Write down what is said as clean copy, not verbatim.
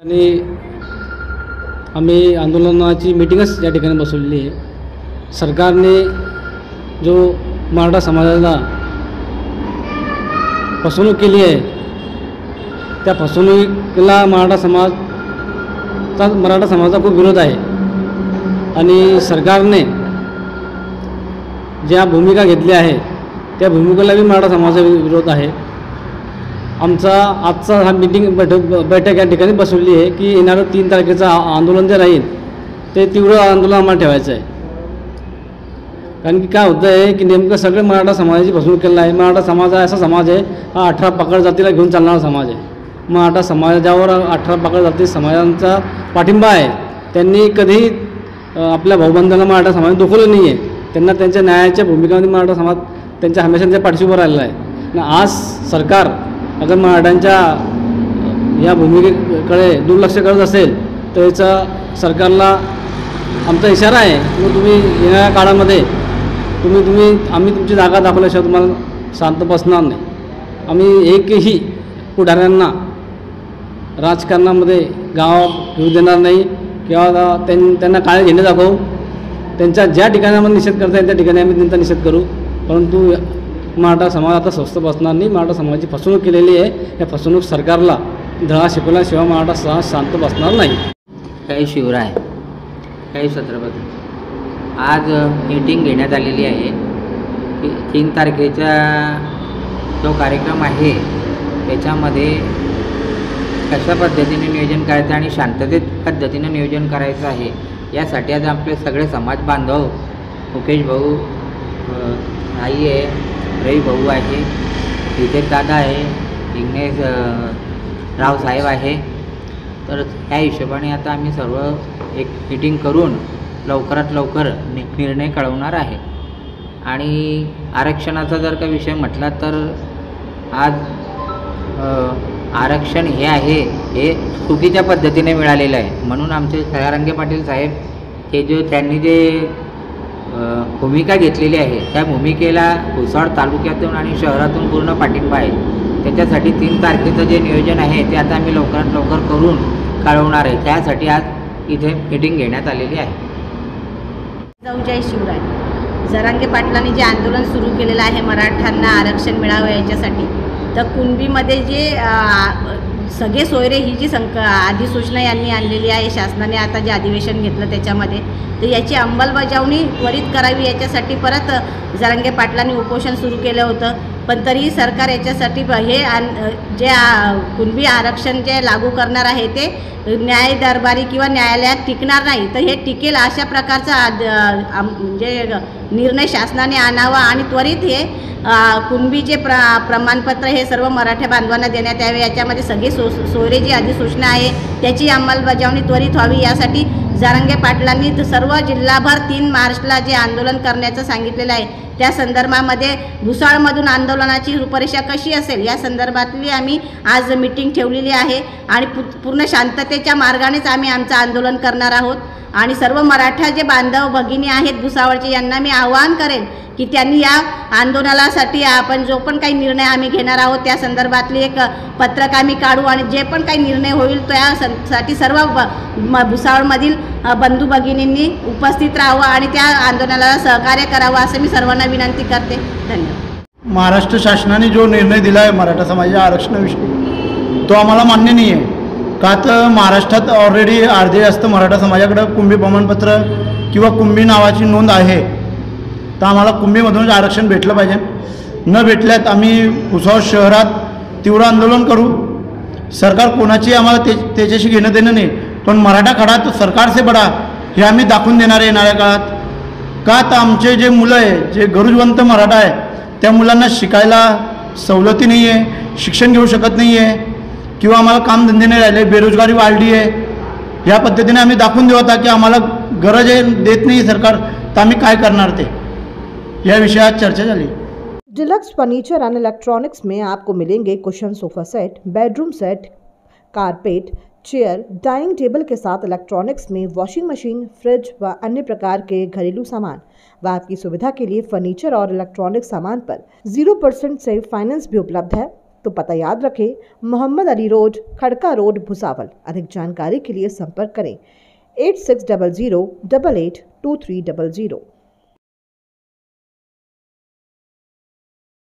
आणि आम्ही आंदोलनाची मीटिंगच या ठिकाणी बसवलेली आहे. सरकारने जो मराठा समाजाला फसवणूक केली आहे, त्या फसवणुकीला मराठा समाजाचा खूप विरोध आहे. आणि सरकारने ज्या भूमिका घेतल्या आहे त्या भूमिकेला बी मराठा समाजाचा विरोध आहे. आमचा आजचा हा बैठक या ठिकाणी बसवली आहे की येणारं 3 तारखेचं आंदोलन जे राहील ते तीव्र आंदोलन आम्हाला ठेवायचं आहे. कारण की काय होतं आहे की नेमकं सगळे मराठा समाजाची फसवणूक केलेलं आहे. मराठा समाज हा असा समाज आहे, हा 18 पकड जातीला घेऊन चालणारा समाज आहे. मराठा समाजावर 18 पकड जाती समाजांचा पाठिंबा आहे. त्यांनी कधीही आपल्या भाऊबंधांना मराठा समाजाने दुखवलं नाही आहे. त्यांना त्यांच्या न्यायाच्या भूमिकामध्ये मराठा समाज त्यांच्या हमेशा त्यांच्या पाठीशी उभं राहिलेला आहे. आणि आज सरकार अगर मराठ्यांच्या या भूमिकेकडे दुर्लक्ष करत असेल तर याचा सरकारला आमचा इशारा आहे की तुम्ही येणाऱ्या काळामध्ये आम्ही तुमची जागा दाखवल्याशिवाय तुम्हाला शांत बसणार नाही. आम्ही एकही पुढाऱ्यांना राजकारणामध्ये गावात येऊ देणार नाही किंवा त्यांना काळे झेंडे दाखवू. त्यांच्या ज्या ठिकाणी आम्हाला निषेध करता येईल त्या ठिकाणी आम्ही त्यांचा निषेध करू. परंतु मराठा समाज आता स्वस्थ बसणार नाही. मराठा समाजाची फसवणूक केलेली आहे. या फसवणूक सरकारला धडा शिकवल्याशिवाय मराठा समाज शांत बसणार नाही. काही शिवराय, काही छत्रपती, आज मीटिंग घेण्यात आलेली आहे की 3 तारखेचा जो कार्यक्रम आहे त्याच्यामध्ये कशा पद्धतीने नियोजन करायचं आणि शांततेत पद्धतीने नियोजन करायचं आहे. यासाठी आज आपले सगळे समाज बांधव, मुकेश भाऊ, आई आहे, रवी भाऊ आहे, विजय दादा आहे, विघ्नेश रावसाहेब आहे. तर ह्या हिशोबाने आता आम्ही सर्व एक मीटिंग करून लवकरात लवकर निर्णय कळवणार आहे. आणि आरक्षणाचा जर का विषय म्हटला तर आज आरक्षण हे आहे हे चुकीच्या पद्धतीने मिळालेलं आहे. म्हणून आमचे सयारंगे पाटील साहेब त्यांनी जे भूमिका घेतलेली आहे त्या भूमिकेला भुसावळ तालुक्यातून आणि शहरातून पूर्ण पाठिंबा आहे. त्याच्यासाठी 3 तारखेचं जे नियोजन आहे ते आता आम्ही लवकरात लवकर करून कळवणार आहे. त्यासाठी आज इथे मीटिंग घेण्यात आलेली आहे. जय शिवराय. जरांगे पाटलांनी जे आंदोलन सुरू केलेलं आहे मराठ्यांना आरक्षण मिळावं याच्यासाठी, तर कुणबीमध्ये जे सगळे सोयरे ही जी अधिसूचना यांनी आणलेली आहे शासनाने, आता जे अधिवेशन घेतलं त्याच्यामध्ये, तर याची अंमलबजावणी त्वरित करावी याच्यासाठी परत जरांगे पाटलांनी उपोषण सुरू केलं होतं. पण तरीही सरकार याच्यासाठी हे जे कुणबी आरक्षण जे लागू करणार आहे ते न्याय दरबारी किंवा न्यायालयात टिकणार नाही. तर हे टिकेल अशा प्रकारचा म्हणजे निर्णय शासनाने आणावा आणि त्वरित हे कुणबी जे प्रमाणपत्र हे सर्व मराठा बांधवांना देण्यात यावे. याच्यामध्ये सगळी सोयरे जी अधिसूचना आहे त्याची अंमलबजावणी त्वरित व्हावी. यासाठी जरांगे पाटलांनी सर्व जिल्हाभर 3 मार्चला जे आंदोलन करण्याचं सांगितलेलं आहे त्या संदर्भामध्ये भुसावळमधून आंदोलनाची रूपरेषा कशी असेल या संदर्भातली आम्ही आज मीटिंग ठेवलेली आहे. आणि पूर्ण शांततेच्या मार्गानेच आम्ही आमचं आंदोलन करणार आहोत. आणि सर्व मराठा जे बांधव भगिनी आहेत भुसावळचे यांना मी आवाहन करेन की त्यांनी या आंदोलनासाठी आपण जो पण काही निर्णय आम्ही घेणार आहोत त्या संदर्भातली एक पत्रक आम्ही काढू आणि जे पण काही निर्णय होईल त्यासाठी सर्व भुसावळमधील बंधू भगिनींनी उपस्थित राहावं आणि त्या आंदोलनाला सहकार्य करावं असं मी सर्वांना विनंती करते. धन्यवाद. महाराष्ट्र शासनाने जो निर्णय दिला आहे मराठा समाजाच्या आरक्षणाविषयी तो आम्हाला मान्य नाही आहे. का तर महाराष्ट्रात ऑलरेडी अर्धे जास्त मराठा समाजाकडं कुणबी प्रमाणपत्र किंवा कुणबी नावाची नोंद आहे. तर आम्हाला कुणबीमधूनच आरक्षण भेटलं पाहिजे. न भेटल्यात आम्ही भुसावळ शहरात तीव्र आंदोलन करू. सरकार कोणाची आम्हाला त्याच्याशी घेणं देणं नाही, पण मराठा खडा तो सरकार से बडा हे आम्ही दाखवून देणार आहे येणाऱ्या काळात. का तर आमचे जे मुलं आहे जे गरजवंत मराठा आहे त्या मुलांना शिकायला सवलती नाही आहे, शिक्षण घेऊ शकत नाही आहे किंवा आम्हाला कामधंदे नाही राहिले, बेरोजगारी वाढली आहे. ह्या पद्धतीने आम्ही दाखवून देऊ होता की आम्हाला गरज आहे, देत नाही सरकार, तर आम्ही काय करणार ते या विषयात चर्चा झाली. डिलक्स फर्नीचर एंड इलेक्ट्रॉनिक्स में आपको मिलेंगे cushion sofa set, bedroom set, carpet, chair, dining table के साथ इलेक्ट्रॉनिक्स में वॉशिंग मशीन, फ्रिज व अन्य प्रकार के घरेलू सामान व आपकी सुविधा के लिए फर्नीचर और इलेक्ट्रॉनिक सामान पर 0% से फाइनेंस भी उपलब्ध है. तो पता याद रखें, मोहम्मद अली रोड, खड़का रोड, भुसावल। अधिक जानकारी के लिए संपर्क करें 8600 882300।